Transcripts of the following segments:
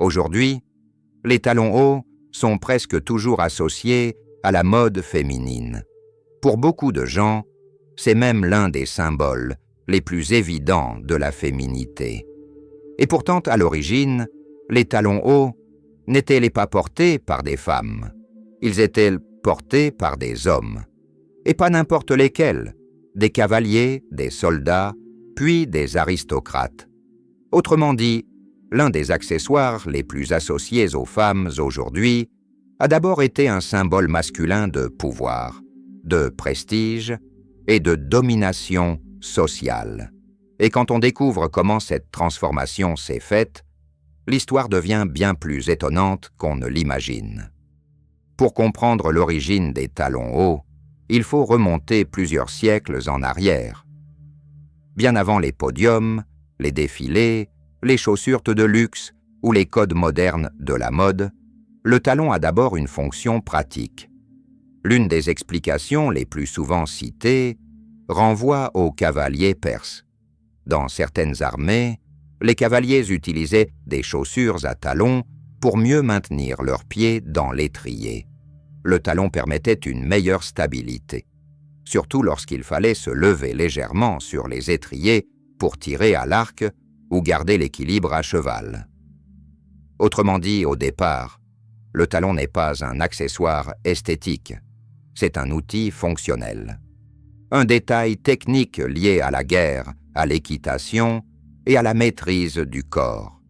Aujourd'hui, les talons hauts sont presque toujours associés à la mode féminine. Pour beaucoup de gens, c'est même l'un des symboles les plus évidents de la féminité. Et pourtant, à l'origine, les talons hauts n'étaient pas portés par des femmes. Ils étaient portés par des hommes. Et pas n'importe lesquels, des cavaliers, des soldats, puis des aristocrates. Autrement dit, l'un des accessoires les plus associés aux femmes aujourd'hui a d'abord été un symbole masculin de pouvoir, de prestige et de domination sociale. Et quand on découvre comment cette transformation s'est faite, l'histoire devient bien plus étonnante qu'on ne l'imagine. Pour comprendre l'origine des talons hauts, il faut remonter plusieurs siècles en arrière. Bien avant les podiums, les défilés, les chaussures de luxe ou les codes modernes de la mode, le talon a d'abord une fonction pratique. L'une des explications les plus souvent citées renvoie aux cavaliers perses. Dans certaines armées, les cavaliers utilisaient des chaussures à talons pour mieux maintenir leurs pieds dans l'étrier. Le talon permettait une meilleure stabilité, surtout lorsqu'il fallait se lever légèrement sur les étriers pour tirer à l'arc ou garder l'équilibre à cheval. Autrement dit, au départ, le talon n'est pas un accessoire esthétique, c'est un outil fonctionnel. Un détail technique lié à la guerre, à l'équitation et à la maîtrise du corps.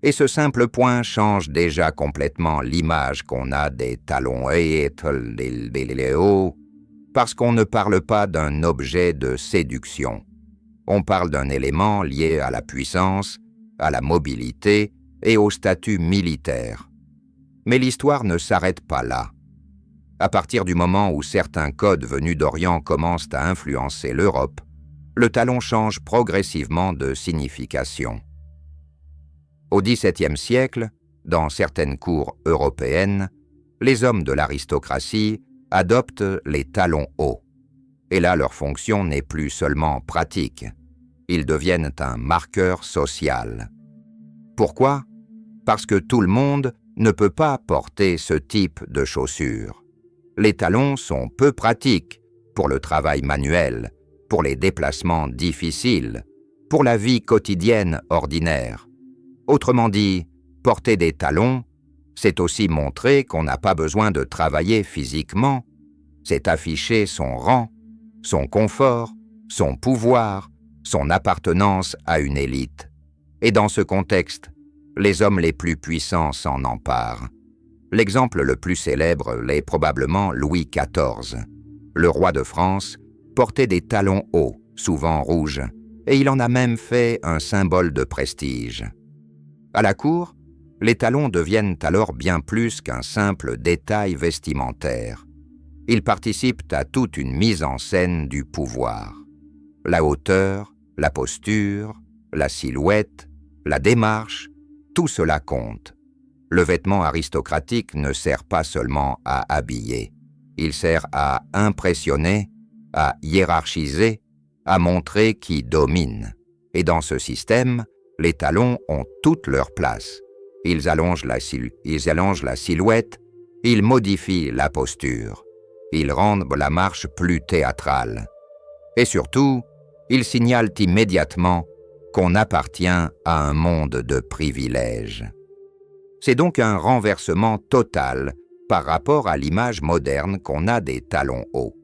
Et ce simple point change déjà complètement l'image qu'on a des talons hauts, parce qu'on ne parle pas d'un objet de séduction. On parle d'un élément lié à la puissance, à la mobilité et au statut militaire. Mais l'histoire ne s'arrête pas là. À partir du moment où certains codes venus d'Orient commencent à influencer l'Europe, le talon change progressivement de signification. Au XVIIe siècle, dans certaines cours européennes, les hommes de l'aristocratie adoptent les talons hauts. Et là, leur fonction n'est plus seulement pratique. Ils deviennent un marqueur social. Pourquoi? Parce que tout le monde ne peut pas porter ce type de chaussures. Les talons sont peu pratiques pour le travail manuel, pour les déplacements difficiles, pour la vie quotidienne ordinaire. Autrement dit, porter des talons, c'est aussi montrer qu'on n'a pas besoin de travailler physiquement, c'est afficher son rang, son confort, son pouvoir, son appartenance à une élite. Et dans ce contexte, les hommes les plus puissants s'en emparent. L'exemple le plus célèbre l'est probablement Louis XIV. Le roi de France portait des talons hauts, souvent rouges, et il en a même fait un symbole de prestige. À la cour, les talons deviennent alors bien plus qu'un simple détail vestimentaire. Ils participent à toute une mise en scène du pouvoir. La hauteur, la posture, la silhouette, la démarche, tout cela compte. Le vêtement aristocratique ne sert pas seulement à habiller. Il sert à impressionner, à hiérarchiser, à montrer qui domine. Et dans ce système, les talons ont toute leur place. Ils allongent la silhouette, ils modifient la posture. Ils rendent la marche plus théâtrale. Et surtout, ils signalent immédiatement qu'on appartient à un monde de privilèges. C'est donc un renversement total par rapport à l'image moderne qu'on a des talons hauts.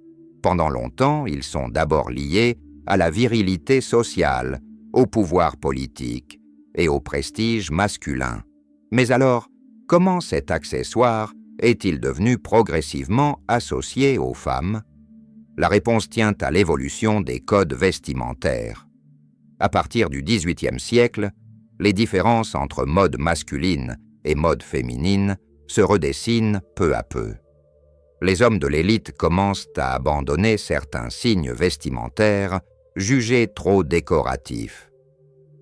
Pendant longtemps, ils sont d'abord liés à la virilité sociale, au pouvoir politique et au prestige masculin. Mais alors, comment cet accessoire est-il devenu progressivement associé aux femmes? La réponse tient à l'évolution des codes vestimentaires. À partir du XVIIIe siècle, les différences entre mode masculine et mode féminine se redessinent peu à peu. Les hommes de l'élite commencent à abandonner certains signes vestimentaires jugés trop décoratifs.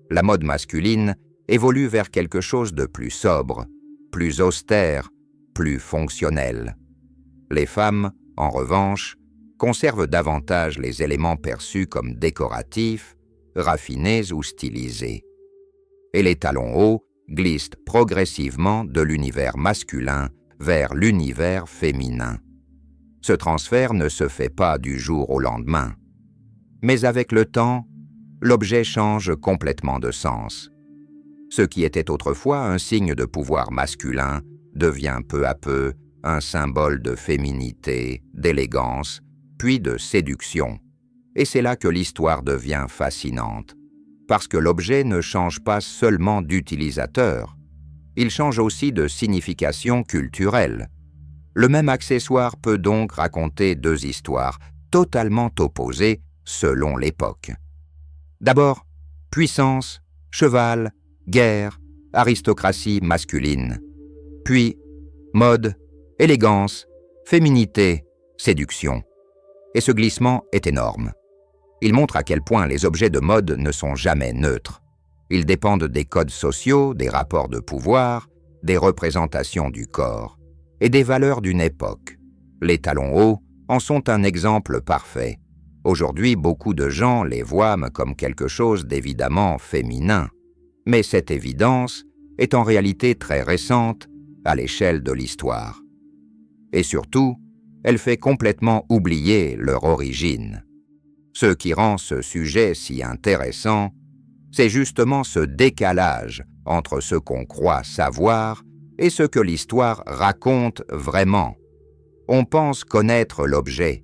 La mode masculine évolue vers quelque chose de plus sobre, plus austère, plus fonctionnel. Les femmes, en revanche, conservent davantage les éléments perçus comme décoratifs, raffinés ou stylisés. Et les talons hauts glisse progressivement de l'univers masculin vers l'univers féminin. Ce transfert ne se fait pas du jour au lendemain. Mais avec le temps, l'objet change complètement de sens. Ce qui était autrefois un signe de pouvoir masculin devient peu à peu un symbole de féminité, d'élégance, puis de séduction. Et c'est là que l'histoire devient fascinante, parce que l'objet ne change pas seulement d'utilisateur, il change aussi de signification culturelle. Le même accessoire peut donc raconter deux histoires totalement opposées selon l'époque. D'abord, puissance, cheval, guerre, aristocratie masculine. Puis, mode, élégance, féminité, séduction. Et ce glissement est énorme. Il montre à quel point les objets de mode ne sont jamais neutres. Ils dépendent des codes sociaux, des rapports de pouvoir, des représentations du corps et des valeurs d'une époque. Les talons hauts en sont un exemple parfait. Aujourd'hui, beaucoup de gens les voient comme quelque chose d'évidemment féminin. Mais cette évidence est en réalité très récente à l'échelle de l'histoire. Et surtout, elle fait complètement oublier leur origine. Ce qui rend ce sujet si intéressant, c'est justement ce décalage entre ce qu'on croit savoir et ce que l'histoire raconte vraiment. On pense connaître l'objet,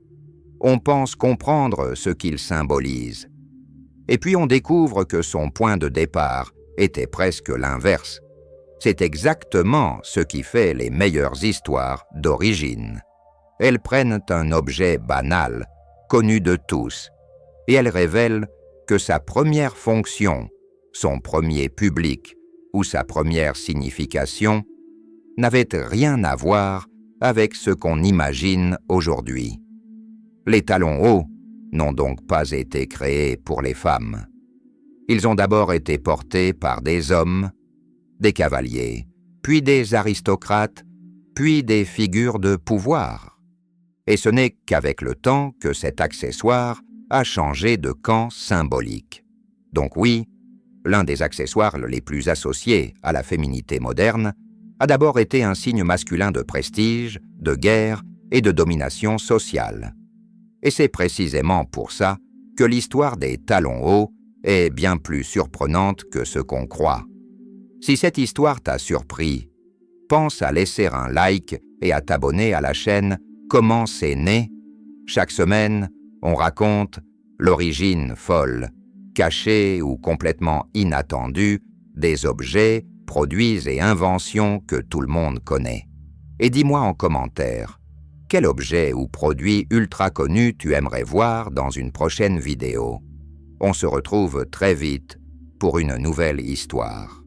on pense comprendre ce qu'il symbolise. Et puis on découvre que son point de départ était presque l'inverse. C'est exactement ce qui fait les meilleures histoires d'origine. Elles prennent un objet banal, connu de tous, et elles révèlent que sa première fonction, son premier public ou sa première signification n'avait rien à voir avec ce qu'on imagine aujourd'hui. Les talons hauts n'ont donc pas été créés pour les femmes. Ils ont d'abord été portés par des hommes, des cavaliers, puis des aristocrates, puis des figures de pouvoir. Et ce n'est qu'avec le temps que cet accessoire a changé de camp symbolique. Donc oui, l'un des accessoires les plus associés à la féminité moderne a d'abord été un signe masculin de prestige, de guerre et de domination sociale. Et c'est précisément pour ça que l'histoire des talons hauts est bien plus surprenante que ce qu'on croit. Si cette histoire t'a surpris, pense à laisser un like et à t'abonner à la chaîne Comment c'est né. Chaque semaine, on raconte l'origine folle, cachée ou complètement inattendue des objets, produits et inventions que tout le monde connaît. Et dis-moi en commentaire, quel objet ou produit ultra connu tu aimerais voir dans une prochaine vidéo? On se retrouve très vite pour une nouvelle histoire.